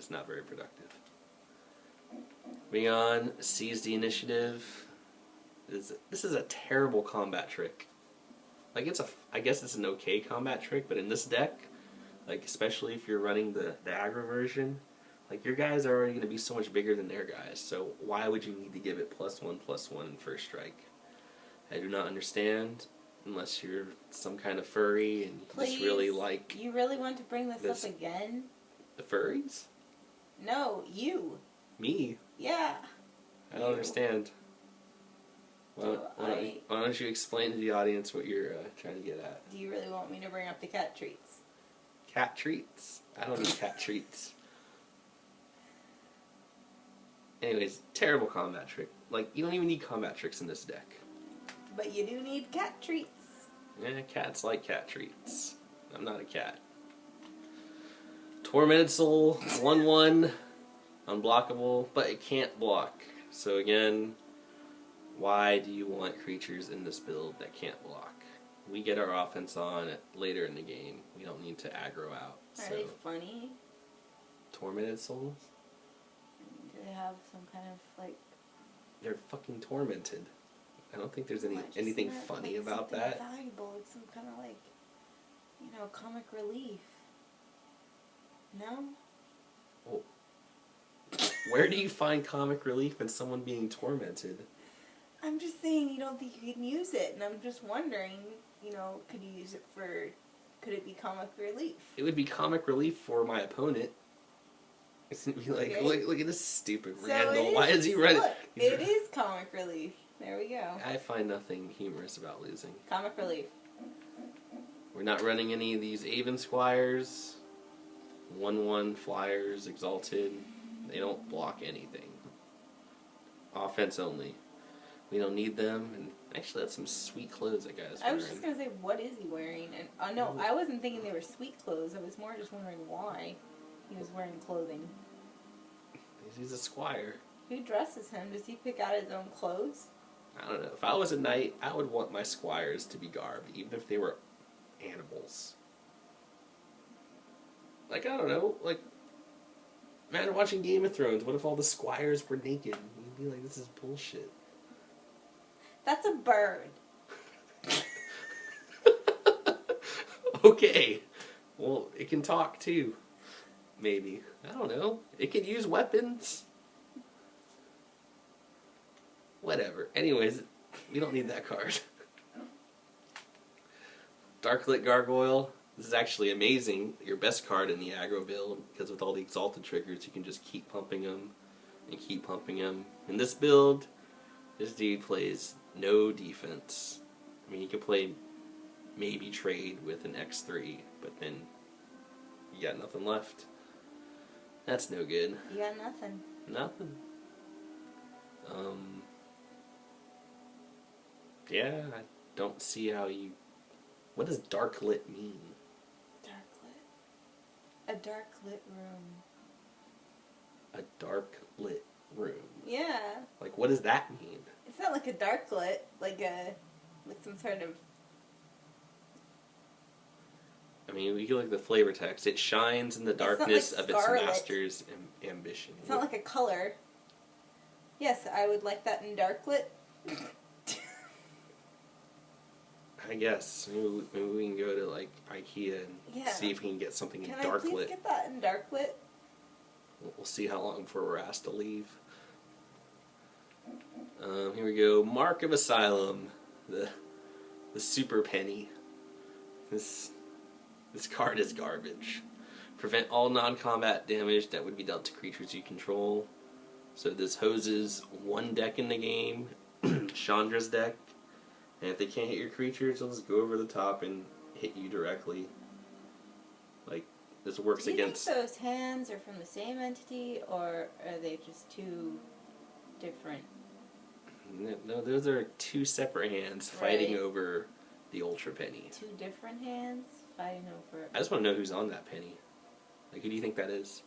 it's not very productive. Moving on, seize the initiative. This is a terrible combat trick. Like I guess it's an okay combat trick, but in this deck, like especially if you're running the aggro version, like your guys are already going to be so much bigger than their guys. So why would you need to give it +1/+1 in first strike? I do not understand. Unless you're some kind of furry and Please, just really like... You really want to bring this up again? The furries? No, you. Me? Yeah. I don't understand. Why don't you explain to the audience what you're trying to get at? Do you really want me to bring up the cat treats? Cat treats? I don't need cat treats. Anyways, terrible combat trick. Like, you don't even need combat tricks in this deck. But you do need cat treats. Yeah, cats like cat treats. I'm not a cat. Tormented Soul, 1/1, unblockable, but it can't block. So again, why do you want creatures in this build that can't block? We get our offense on later in the game. We don't need to aggro out. Are they funny? Tormented Souls? Do they have some kind of, like... They're fucking tormented. I don't think there's anything funny about that. Valuable, like some kind of like, you know, comic relief. No? Well, where do you find comic relief in someone being tormented? I'm just saying you don't think you can use it, and I'm just wondering, you know, could you use it for, could it be comic relief? It would be comic relief for my opponent. It's gonna be like, okay. Look at this stupid Randall. Why is he running? Look, it is comic relief. There we go. I find nothing humorous about losing. Comic relief. We're not running any of these Aven Squires. 1/1 Flyers, Exalted. They don't block anything. Offense only. We don't need them. And actually, that's some sweet clothes that guy's wearing. I was just going to say, what is he wearing? And no, I wasn't thinking they were sweet clothes. I was more just wondering why he was wearing clothing. He's a squire. Who dresses him? Does he pick out his own clothes? I don't know. If I was a knight, I would want my squires to be garbed, even if they were animals. Like, I don't know. Like, imagine watching Game of Thrones. What if all the squires were naked? You'd be like, this is bullshit. That's a bird. Okay. Well, it can talk, too. Maybe. I don't know. It can use weapons. Whatever. Anyways, we don't need that card. Darklit Gargoyle. This is actually amazing. Your best card in the aggro build, because with all the Exalted triggers, you can just keep pumping them and keep pumping them. In this build, this dude plays no defense. I mean, he can play maybe trade with an X3, but then you got nothing left. That's no good. You got nothing. Nothing. Yeah, I don't see how you... What does darklit mean? Darklit. A darklit room. A darklit room? Yeah. Like, what does that mean? It's not like a darklit, like some sort of... I mean, we can look at the flavor text. It shines in the darkness of its master's ambition. It's not like a color. Yes, I would like that in darklit. I guess. Maybe we can go to, like, IKEA and see if we can get something in darklit. Can I please get that in darklit? We'll see how long before we're asked to leave. Here we go. Mark of Asylum. The super penny. This card is garbage. Prevent all non-combat damage that would be dealt to creatures you control. So this hoses one deck in the game, Chandra's deck, and if they can't hit your creatures, they'll just go over the top and hit you directly. Like, this works against... Do you think those hands are from the same entity, or are they just two different? No, those are two separate hands fighting over the Ultra Penny. Two different hands fighting over... I just want to know who's on that penny. Like, who do you think that is?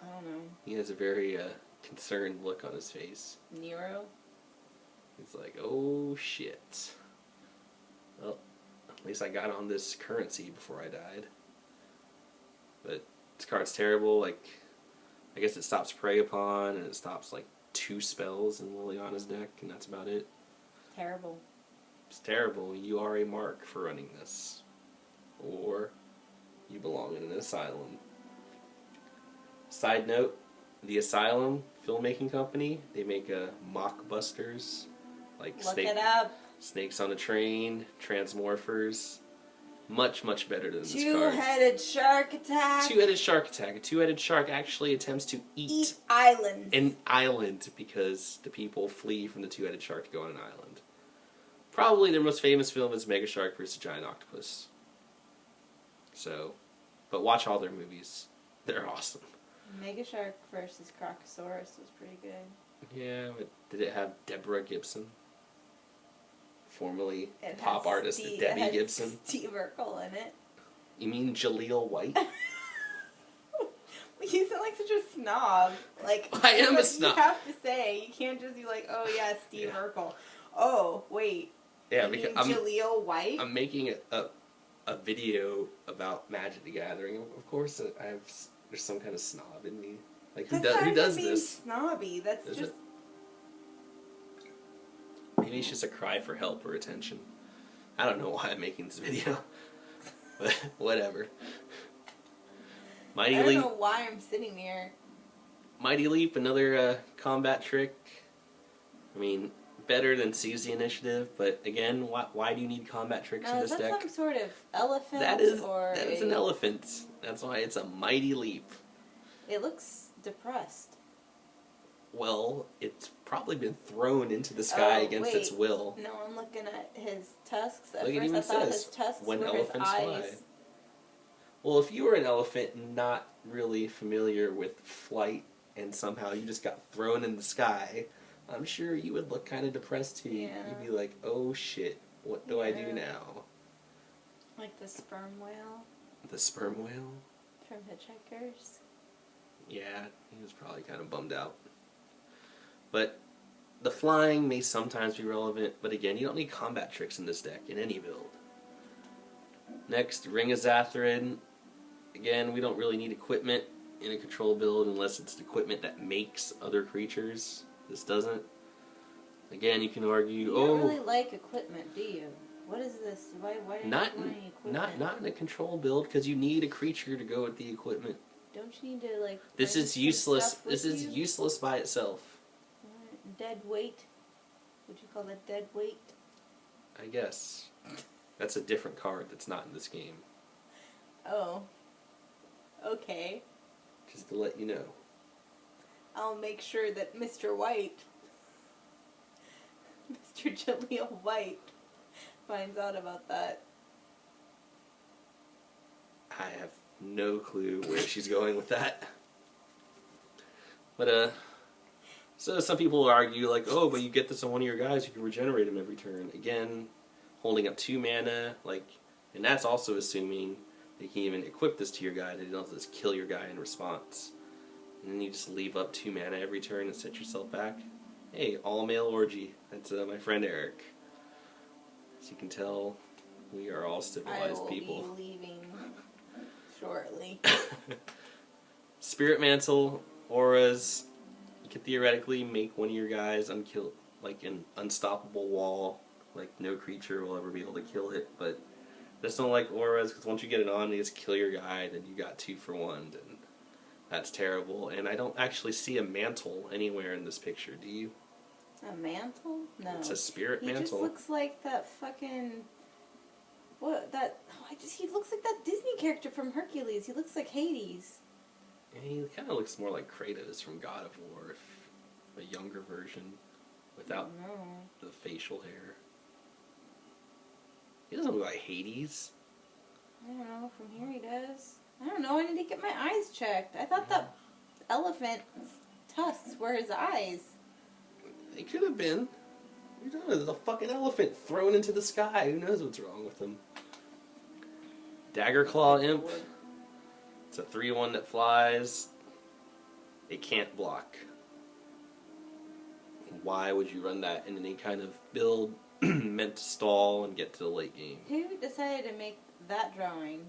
I don't know. He has a very concerned look on his face. Nero? He's like, oh shit. Well, at least I got on this currency before I died. But it's card's terrible. Like, I guess it stops Prey Upon, and it stops like 2 spells in Liliana's deck, and that's about it. Terrible. It's terrible. You are a mark for running this. Or you belong in an asylum. Side note, the Asylum filmmaking company, they make mockbusters, like Look it up. Snakes on a Train, Transmorphers. Much, much better than this card. Two-headed shark attack. Two-headed shark attack. A two-headed shark actually attempts to eat islands. an island because the people flee from the two-headed shark to go on an island. Probably their most famous film is Mega Shark vs. Giant Octopus. So, but watch all their movies. They're awesome. Mega Shark versus Crocosaurus was pretty good. Yeah, but did it have Deborah Gibson? Formerly It pop has artist Steve, Debbie it had Gibson. Steve Urkel in it. You mean Jaleel White? You sound like such a snob. Like, I am a snob. You have to say. You can't just be like, oh yeah, Steve Urkel. Oh, wait. Yeah, you because mean Jaleel White? I'm making a video about Magic the Gathering. Of course, there's some kind of snob in me. Like, who does this? Snobby. That's Is just... it? Maybe it's just a cry for help or attention. I don't know why I'm making this video. But whatever. I don't know why I'm sitting here. Mighty Leap, another combat trick. I mean, better than Seize the Initiative, but again, why do you need combat tricks in this deck? Is that some sort of elephant? That is an elephant. That's why it's a Mighty Leap. It looks depressed. Well, it's probably been thrown into the sky against its will. No, I'm looking at his tusks. At Look, first it even I thought says, his tusks when were elephants his fly. eyes. Well, if you were an elephant not really familiar with flight and somehow you just got thrown in the sky, I'm sure you would look kind of depressed too. Yeah. You'd be like, oh shit, what do I do now? Like the sperm whale The sperm whale? from Hitchhikers. Yeah, he was probably kind of bummed out. But the flying may sometimes be relevant, but again, you don't need combat tricks in this deck, in any build. Next, Ring of Zathrin. Again, we don't really need equipment in a control build unless it's equipment that makes other creatures. This doesn't. Again, you can argue, You don't really like equipment, do you? What is this? Why do you want any equipment? Not in a control build, because you need a creature to go with the equipment. Don't you need to, like... This bring is some useless. stuff with This is you? useless by itself. Dead weight? Would you call that dead weight? I guess. That's a different card that's not in this game. Oh. Okay. Just to let you know. I'll make sure that Mr. White, Mr. Jaleel White, finds out about that. I have no clue where she's going with that. But, so some people argue, like, oh, but you get this on one of your guys, you can regenerate him every turn. Again, holding up 2 mana, like, and that's also assuming that you can even equip this to your guy, that it doesn't just kill your guy in response. And then you just leave up 2 mana every turn and set yourself back. Hey, all-male orgy. That's my friend Eric. As you can tell, we are all civilized people. I will be leaving shortly. Spirit Mantle, auras. You could theoretically make one of your guys like an unstoppable wall. Like, no creature will ever be able to kill it. But I just don't like auras, because once you get it on, you just kill your guy, then you got 2 for 1. And that's terrible. And I don't actually see a mantle anywhere in this picture, do you? A mantle? No. It's a spirit mantle. He just looks like that fucking... What? That... Oh, he looks like that Disney character from Hercules. He looks like Hades. And he kind of looks more like Kratos from God of War, a younger version, without the facial hair. He doesn't look like Hades. I don't know. From here he does. I don't know. I need to get my eyes checked. I thought that elephant's tusks were his eyes. They could have been. You know, there's a fucking elephant thrown into the sky. Who knows what's wrong with him? Daggerclaw Imp. It's a 3/1 that flies. It can't block. Why would you run that in any kind of build meant to stall and get to the late game? Who decided to make that drawing?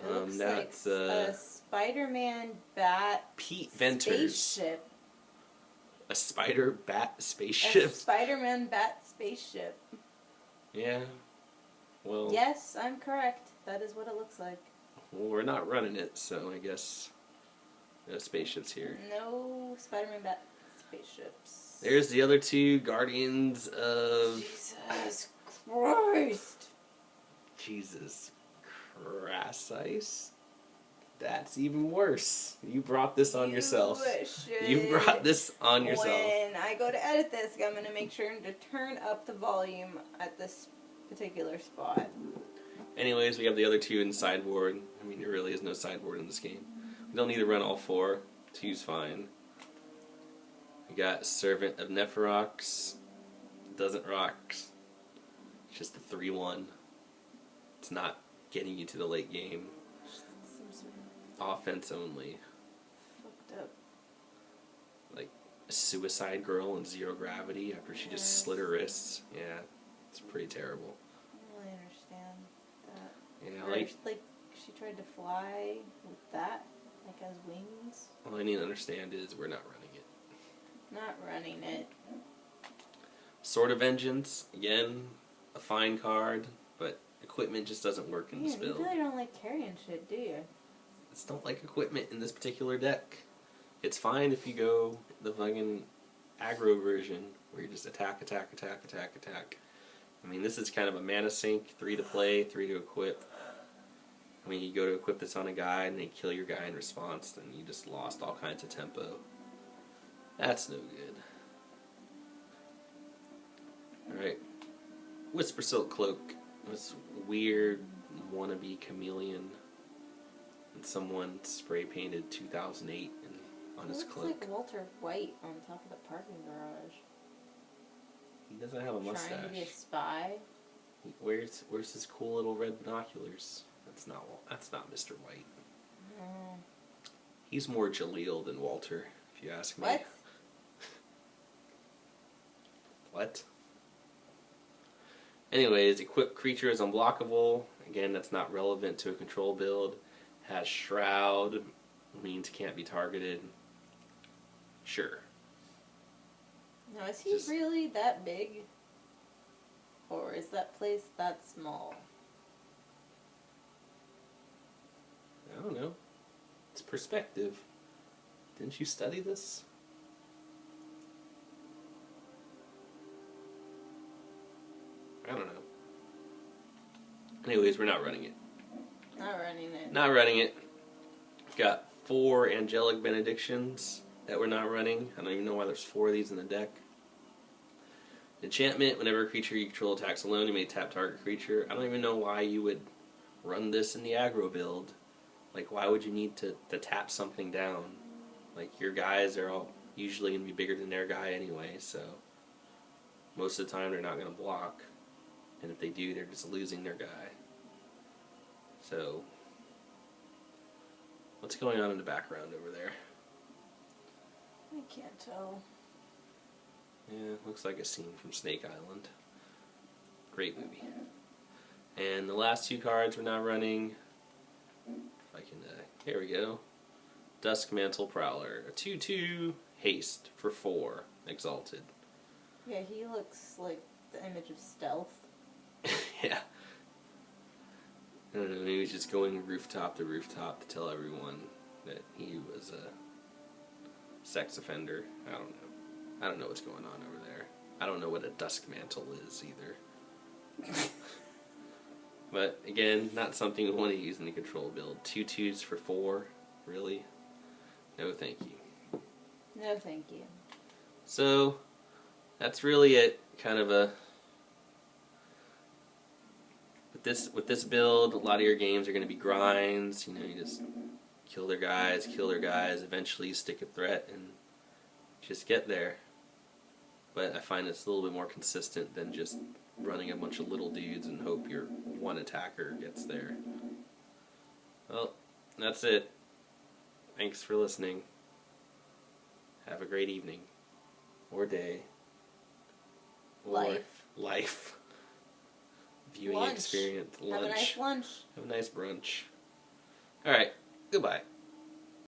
It looks That's like a Spider-Man bat Pete Venters. spaceship. A spider bat spaceship. A Spider-Man bat spaceship. Yeah. Well. Yes, I'm correct. That is what it looks like. Well, we're not running it, so I guess no spaceships here. No Spider-Man bat spaceships. There's the other two Guardians of... Jesus Christ. Jesus Christ. That's even worse. You brought this on yourself. You brought this on yourself. When I go to edit this, I'm going to make sure to turn up the volume at this particular spot. Anyways, we have the other two in sideboard. I mean, there really is no sideboard in this game. We don't need to run all four. Two's fine. We got Servant of Nephirox. Doesn't rock. It's just a 3-1. It's not getting you to the late game. Offense only. Fucked up. Like a suicide girl in Zero Gravity after she just slit her wrists. Yeah, it's pretty terrible. I don't really understand that. Yeah, like she tried to fly with that, like as wings. All I need to understand is we're not running it. Not running it. Sword of Vengeance, again, a fine card, but equipment just doesn't work in this build. You really don't like carrying shit, do you? I just don't like equipment in this particular deck. It's fine if you go the fucking aggro version, where you just attack. I mean, this is kind of a mana sink, 3 to play, 3 to equip. I mean, you go to equip this on a guy, and they kill your guy in response, then you just lost all kinds of tempo. That's no good. Alright. Whisper Silk Cloak. This weird wannabe chameleon. And someone spray painted 2008 on his cloak. Looks like Walter White on top of the parking garage. He doesn't have a mustache. Trying to be a spy. Where's his cool little red binoculars? That's not Mr. White. No. He's more Jaleel than Walter, if you ask me. What? What? Anyways, equipped creature is unblockable. Again, that's not relevant to a control build. Has Shroud, means can't be targeted. Sure. Now, is he really that big? Or is that place that small? I don't know. It's perspective. Didn't you study this? I don't know. Anyways, we're not running it. Not running it. Not running it. Got 4 Angelic Benedictions that we're not running. I don't even know why there's 4 of these in the deck. Enchantment, whenever a creature you control attacks alone, you may tap target creature. I don't even know why you would run this in the aggro build. Like, why would you need to tap something down? Like, your guys are all usually going to be bigger than their guy anyway, so most of the time they're not going to block. And if they do, they're just losing their guy. So, what's going on in the background over there? I can't tell. Yeah, looks like a scene from Snake Island. Great movie. And the last 2 cards we're not running. If I can, here we go. Duskmantle Prowler. A 2/2 haste for 4. Exalted. Yeah, he looks like the image of stealth. Yeah. I don't know, maybe he's just going rooftop to rooftop to tell everyone that he was a sex offender. I don't know. I don't know what's going on over there. I don't know what a Duskmantle is either. But again, not something we want to use in the control build. 2/2s for 4? Really? No thank you. No thank you. So, that's really it. Kind of a... With this build, a lot of your games are going to be grinds. You know, you just kill their guys, eventually stick a threat, and just get there. But I find it's a little bit more consistent than just running a bunch of little dudes and hope your one attacker gets there. Well, that's it. Thanks for listening. Have a great evening. Or day. Or life. Viewing Lunch. experience. Lunch. Have a nice lunch. Have a nice brunch. Alright, goodbye.